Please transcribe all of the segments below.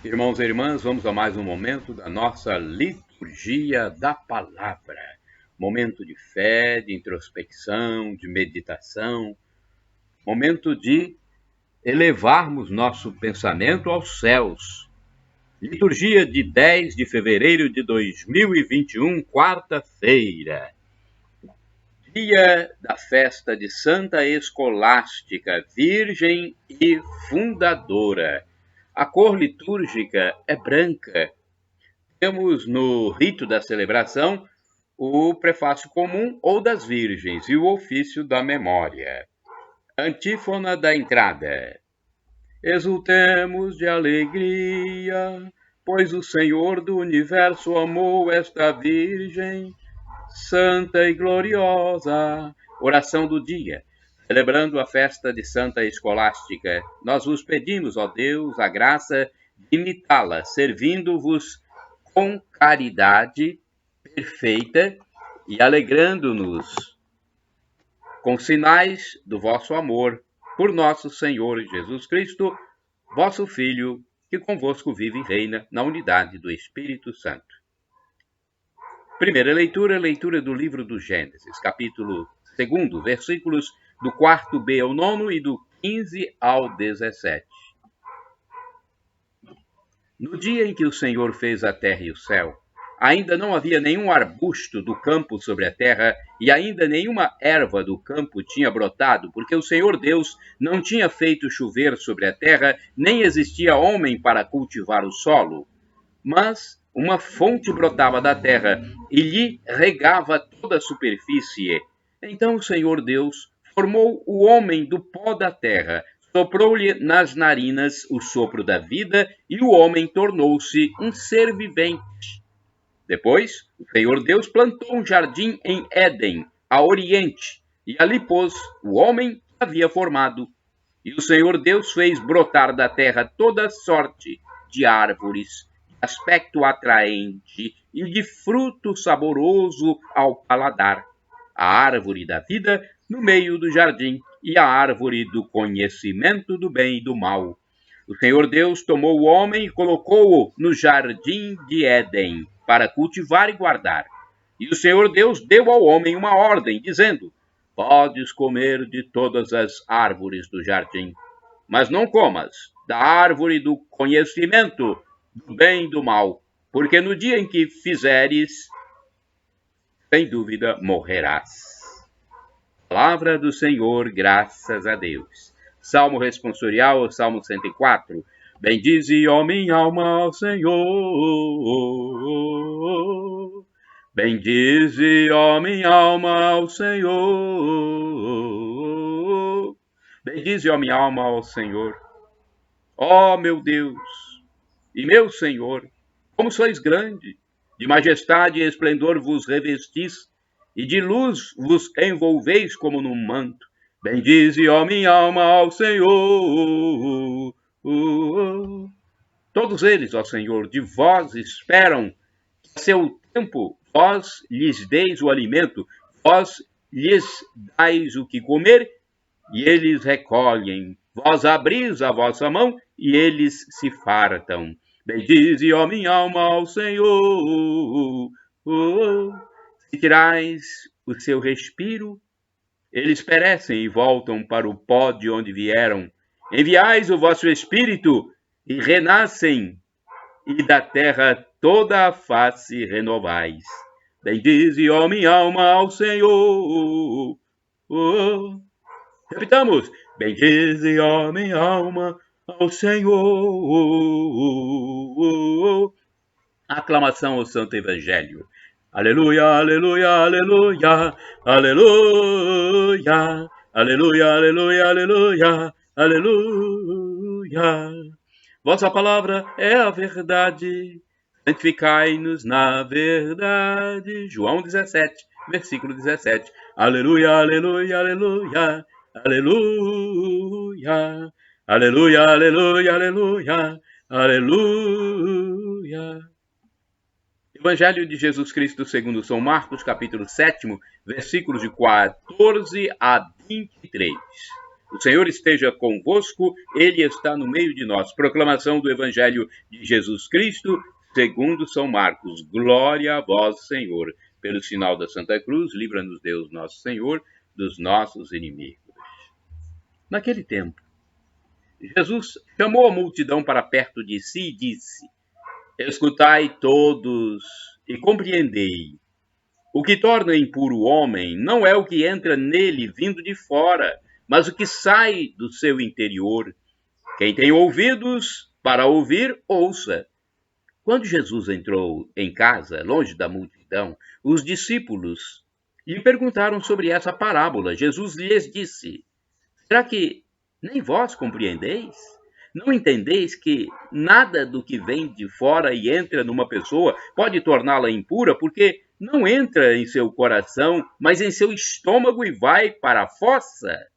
Irmãos e irmãs, vamos a mais um momento da nossa liturgia da palavra. Momento de fé, de introspecção, de meditação. Momento de elevarmos nosso pensamento aos céus. Liturgia de 10 de fevereiro de 2021, quarta-feira. Dia da festa de Santa Escolástica, Virgem e Fundadora. A cor litúrgica é branca. Temos no rito da celebração o prefácio comum ou das virgens e o ofício da memória. Antífona da entrada. Exultemos de alegria, pois o Senhor do universo amou esta virgem, santa e gloriosa. Oração do dia. Celebrando a festa de Santa Escolástica, nós vos pedimos, ó Deus, a graça de imitá-la, servindo-vos com caridade perfeita e alegrando-nos com sinais do vosso amor por nosso Senhor Jesus Cristo, vosso Filho, que convosco vive e reina na unidade do Espírito Santo. Primeira leitura do livro do Gênesis, capítulo 2, versículos do 4b ao 9 e do 15 ao 17. No dia em que o Senhor fez a terra e o céu, ainda não havia nenhum arbusto do campo sobre a terra, e ainda nenhuma erva do campo tinha brotado, porque o Senhor Deus não tinha feito chover sobre a terra, nem existia homem para cultivar o solo. Mas uma fonte brotava da terra e lhe regava toda a superfície. Então o Senhor Deus formou o homem do pó da terra, soprou-lhe nas narinas o sopro da vida, e o homem tornou-se um ser vivente. Depois, o Senhor Deus plantou um jardim em Éden, a oriente, e ali pôs o homem que havia formado. E o Senhor Deus fez brotar da terra toda sorte de árvores, de aspecto atraente e de fruto saboroso ao paladar. A árvore da vida no meio do jardim e a árvore do conhecimento do bem e do mal. O Senhor Deus tomou o homem e colocou-o no jardim de Éden para cultivar e guardar. E o Senhor Deus deu ao homem uma ordem, dizendo: podes comer de todas as árvores do jardim, mas não comas da árvore do conhecimento do bem e do mal, porque no dia em que fizeres, sem dúvida morrerás. Palavra do Senhor, graças a Deus. Salmo responsorial, Salmo 104. Bendize, ó minha alma, ao Senhor. Bendize, ó minha alma, ao Senhor. Bendize, ó minha alma, ao Senhor. Ó meu Deus e meu Senhor, como sois grande, de majestade e esplendor vos revestis, e de luz vos envolveis como num manto. Bendize, ó minha alma, ao Senhor. Todos eles, ó Senhor, de vós esperam que a seu tempo vós lhes deis o alimento, vós lhes dais o que comer, e eles recolhem. Vós abris a vossa mão, e eles se fartam. Bendize, ó minha alma, ao Senhor. Se tirais o seu respiro, eles perecem e voltam para o pó de onde vieram. Enviais o vosso Espírito e renascem, e da terra toda a face renovais. Bendize, ó minha alma, ao Senhor. Repitamos: bendize, ó minha alma, ao Senhor. Aclamação ao Santo Evangelho. Aleluia, aleluia, aleluia, aleluia, aleluia, aleluia, aleluia, aleluia. Vossa palavra é a verdade, santificai-nos na verdade. João 17, versículo 17. Aleluia, aleluia, aleluia, aleluia, aleluia, aleluia, aleluia, aleluia. Evangelho de Jesus Cristo segundo São Marcos, capítulo 7, versículos de 14 a 23. O Senhor esteja convosco, Ele está no meio de nós. Proclamação do Evangelho de Jesus Cristo, segundo São Marcos. Glória a vós, Senhor. Pelo sinal da Santa Cruz, livra-nos Deus nosso Senhor dos nossos inimigos. Naquele tempo, Jesus chamou a multidão para perto de si e disse: escutai todos e compreendei. O que torna impuro o homem não é o que entra nele vindo de fora, mas o que sai do seu interior. Quem tem ouvidos para ouvir, ouça. Quando Jesus entrou em casa, longe da multidão, os discípulos lhe perguntaram sobre essa parábola. Jesus lhes disse: será que nem vós compreendeis? Não entendeis que nada do que vem de fora e entra numa pessoa pode torná-la impura, porque não entra em seu coração, mas em seu estômago e vai para a fossa?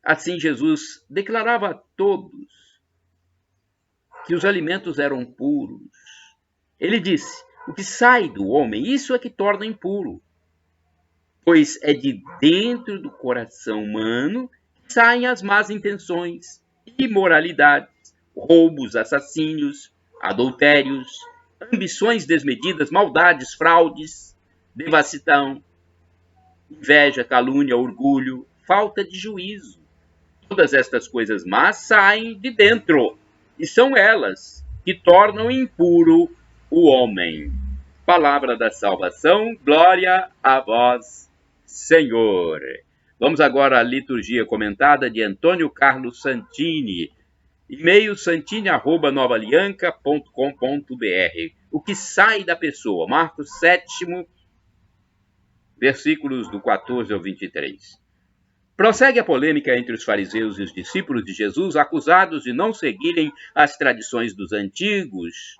Assim Jesus declarava a todos que os alimentos eram puros. Ele disse: o que sai do homem, isso é que torna impuro, pois é de dentro do coração humano que saem as más intenções, imoralidades, roubos, assassínios, adultérios, ambições desmedidas, maldades, fraudes, devassidão, inveja, calúnia, orgulho, falta de juízo. Todas estas coisas más saem de dentro, e são elas que tornam impuro o homem. Palavra da salvação, glória a vós, Senhor. Vamos agora à liturgia comentada de Antônio Carlos Santini, e-mail santini@novaalianca.com.br. O que sai da pessoa, Marcos 7, versículos do 14 ao 23. Prossegue a polêmica entre os fariseus e os discípulos de Jesus, acusados de não seguirem as tradições dos antigos,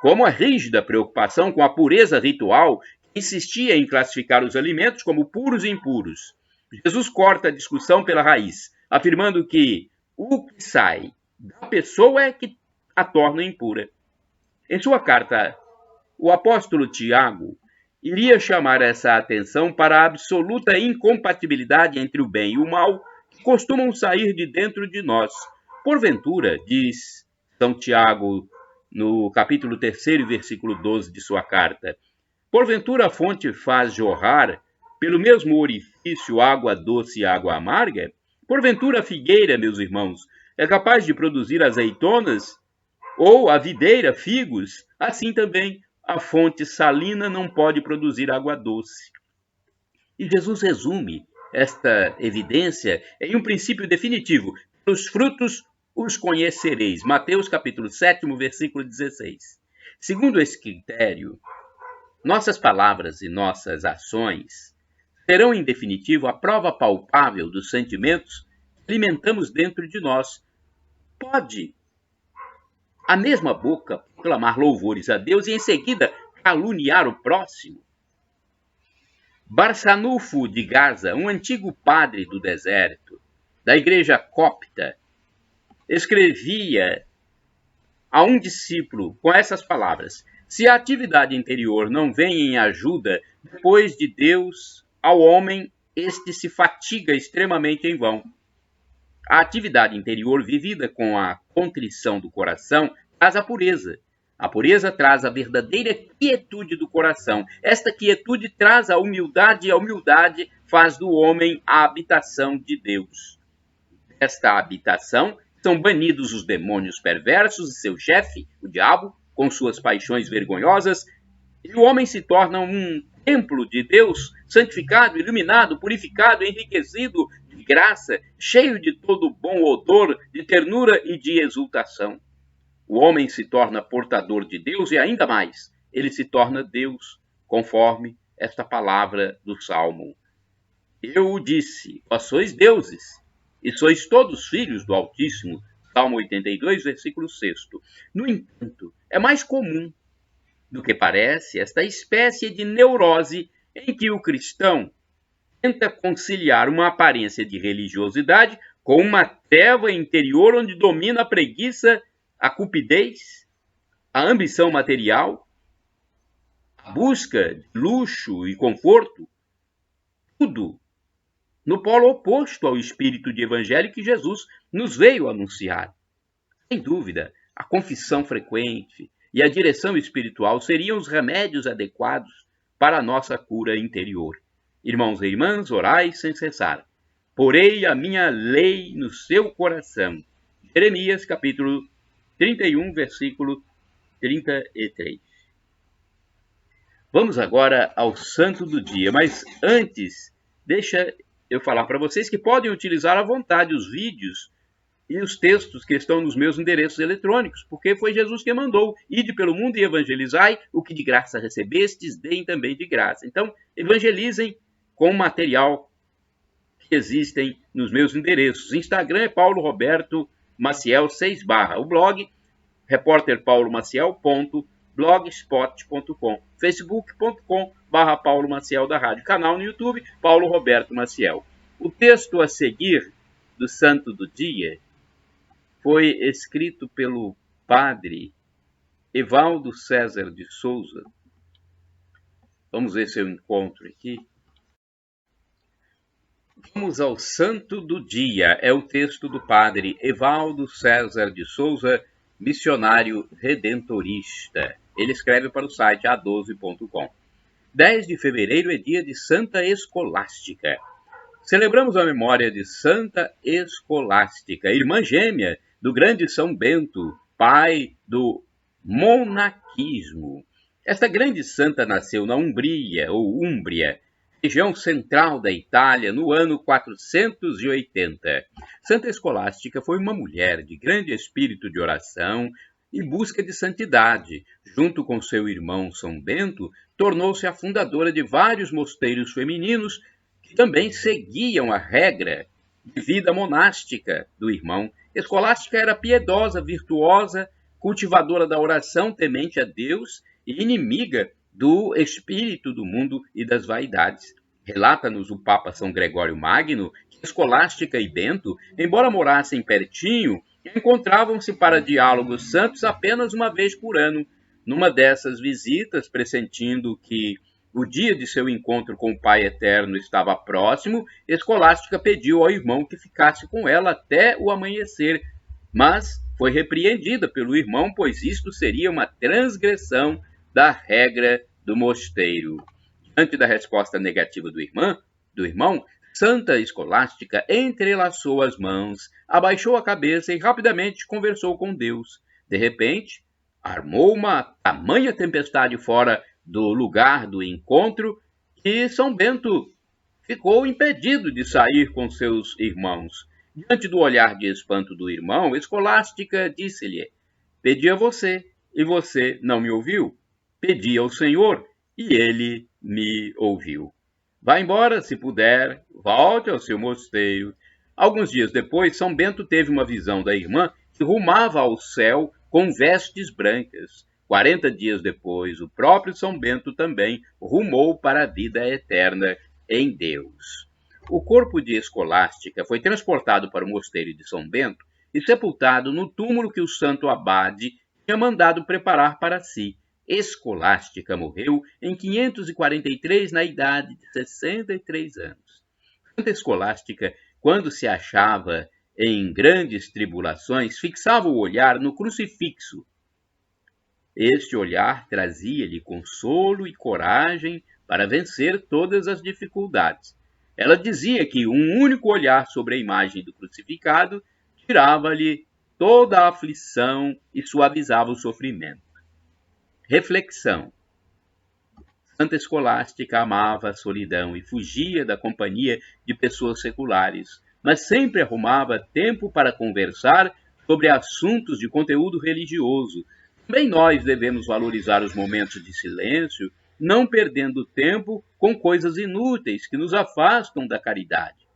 como a rígida preocupação com a pureza ritual que insistia em classificar os alimentos como puros e impuros. Jesus corta a discussão pela raiz, afirmando que o que sai da pessoa é que a torna impura. Em sua carta, o apóstolo Tiago iria chamar essa atenção para a absoluta incompatibilidade entre o bem e o mal que costumam sair de dentro de nós. Porventura, diz São Tiago no capítulo 3, versículo 12 de sua carta, porventura a fonte faz jorrar pelo mesmo orifício água doce e água amarga? Porventura a figueira, meus irmãos, é capaz de produzir azeitonas? Ou a videira, figos? Assim também a fonte salina não pode produzir água doce. E Jesus resume esta evidência em um princípio definitivo: pelos frutos os conhecereis. Mateus capítulo 7, versículo 16. Segundo esse critério, nossas palavras e nossas ações serão, em definitivo, a prova palpável dos sentimentos que alimentamos dentro de nós. Pode a mesma boca proclamar louvores a Deus e em seguida caluniar o próximo? Barçanufo de Gaza, um antigo padre do deserto, da igreja copta, escrevia a um discípulo com essas palavras: se a atividade interior não vem em ajuda depois de Deus ao homem, este se fatiga extremamente em vão. A atividade interior vivida com a contrição do coração traz a pureza. A pureza traz a verdadeira quietude do coração. Esta quietude traz a humildade, e a humildade faz do homem a habitação de Deus. Desta habitação são banidos os demônios perversos e seu chefe, o diabo, com suas paixões vergonhosas, e o homem se torna um templo de Deus, santificado, iluminado, purificado, enriquecido de graça, cheio de todo bom odor, de ternura e de exultação. O homem se torna portador de Deus e ainda mais, ele se torna Deus, conforme esta palavra do Salmo. Eu o disse, vós sois deuses, e sois todos filhos do Altíssimo. Salmo 82, versículo 6. No entanto, é mais comum do que parece esta espécie de neurose em que o cristão tenta conciliar uma aparência de religiosidade com uma treva interior onde domina a preguiça, a cupidez, a ambição material, a busca de luxo e conforto. Tudo no polo oposto ao espírito de evangelho que Jesus nos veio anunciar. Sem dúvida, a confissão frequente e a direção espiritual seriam os remédios adequados para a nossa cura interior. Irmãos e irmãs, orai sem cessar. Porei a minha lei no seu coração. Jeremias, capítulo 31, versículo 33. Vamos agora ao santo do dia, mas antes, deixa eu falar para vocês que podem utilizar à vontade os vídeos e os textos que estão nos meus endereços eletrônicos, porque foi Jesus que mandou: ide pelo mundo e evangelizai, o que de graça recebestes, deem também de graça. Então, evangelizem com o material que existem nos meus endereços. Instagram é Paulo Roberto Maciel 6 /, o blog repórterpaulomaciel.blogspot.com, facebook.com/Paulo Maciel da Rádio, canal no YouTube Paulo Roberto Maciel. O texto a seguir do Santo do Dia foi escrito pelo padre Evaldo César de Souza. Vamos ver se eu encontro aqui. Vamos ao Santo do Dia. É o texto do padre Evaldo César de Souza, missionário redentorista. Ele escreve para o site a12.com. 10 de fevereiro é dia de Santa Escolástica. Celebramos a memória de Santa Escolástica, irmã gêmea do grande São Bento, pai do monaquismo. Esta grande santa nasceu na Umbria, região central da Itália, no ano 480. Santa Escolástica foi uma mulher de grande espírito de oração e busca de santidade. Junto com seu irmão São Bento, tornou-se a fundadora de vários mosteiros femininos que também seguiam a regra de vida monástica do irmão. Escolástica era piedosa, virtuosa, cultivadora da oração, temente a Deus e inimiga do espírito do mundo e das vaidades. Relata-nos o Papa São Gregório Magno que Escolástica e Bento, embora morassem pertinho, encontravam-se para diálogos santos apenas uma vez por ano. Numa dessas visitas, pressentindo que o dia de seu encontro com o Pai Eterno estava próximo, Escolástica pediu ao irmão que ficasse com ela até o amanhecer, mas foi repreendida pelo irmão, pois isto seria uma transgressão da regra do mosteiro. Diante da resposta negativa do irmão, Santa Escolástica entrelaçou as mãos, abaixou a cabeça e rapidamente conversou com Deus. De repente, armou uma tamanha tempestade fora do lugar do encontro que São Bento ficou impedido de sair com seus irmãos. Diante do olhar de espanto do irmão, Escolástica disse-lhe: pedi a você, e você não me ouviu. Pedi ao Senhor, e ele me ouviu. Vá embora, se puder, volte ao seu mosteiro. Alguns dias depois, São Bento teve uma visão da irmã que rumava ao céu com vestes brancas. 40 dias depois, o próprio São Bento também rumou para a vida eterna em Deus. O corpo de Escolástica foi transportado para o mosteiro de São Bento e sepultado no túmulo que o santo abade tinha mandado preparar para si. Escolástica morreu em 543, na idade de 63 anos. Santa Escolástica, quando se achava em grandes tribulações, fixava o olhar no crucifixo. Este olhar trazia-lhe consolo e coragem para vencer todas as dificuldades. Ela dizia que um único olhar sobre a imagem do crucificado tirava-lhe toda a aflição e suavizava o sofrimento. Reflexão. Santa Escolástica amava a solidão e fugia da companhia de pessoas seculares, mas sempre arrumava tempo para conversar sobre assuntos de conteúdo religioso. Também nós devemos valorizar os momentos de silêncio, não perdendo tempo com coisas inúteis que nos afastam da caridade.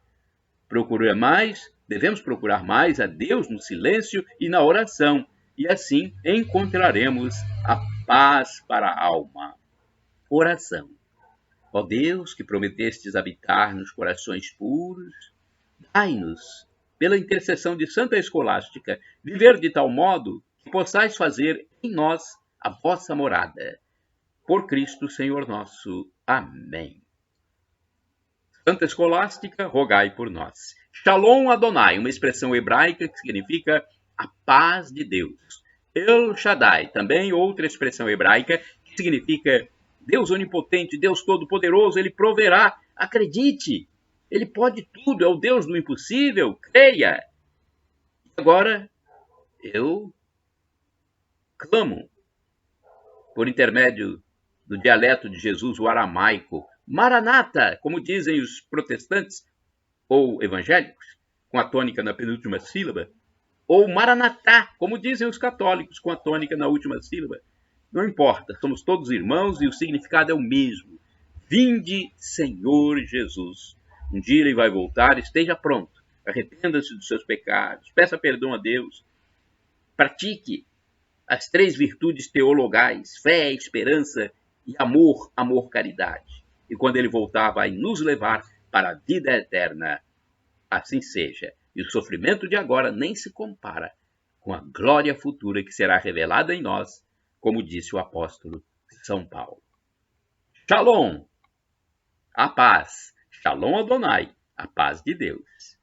Devemos procurar mais a Deus no silêncio e na oração, e assim encontraremos a paz para a alma. Oração. Ó Deus, que prometestes habitar nos corações puros, dai-nos, pela intercessão de Santa Escolástica, viver de tal modo que possais fazer em nós a vossa morada. Por Cristo, Senhor nosso. Amém. Santa Escolástica, rogai por nós. Shalom Adonai, uma expressão hebraica que significa a paz de Deus. El Shaddai, também outra expressão hebraica que significa Deus onipotente, Deus todo-poderoso, Ele proverá. Acredite, Ele pode tudo, é o Deus do impossível, creia. Agora, eu clamo, por intermédio do dialeto de Jesus, o aramaico, Maranata, como dizem os protestantes ou evangélicos, com a tônica na penúltima sílaba, ou Maranatá, como dizem os católicos, com a tônica na última sílaba. Não importa, somos todos irmãos e o significado é o mesmo. Vinde, Senhor Jesus. Um dia ele vai voltar, esteja pronto. Arrependa-se dos seus pecados, peça perdão a Deus. Pratique as 3 virtudes teologais, fé, esperança e amor, caridade. E quando ele voltar, vai nos levar para a vida eterna. Assim seja. E o sofrimento de agora nem se compara com a glória futura que será revelada em nós, como disse o apóstolo São Paulo. Shalom, a paz. Shalom Adonai, a paz de Deus.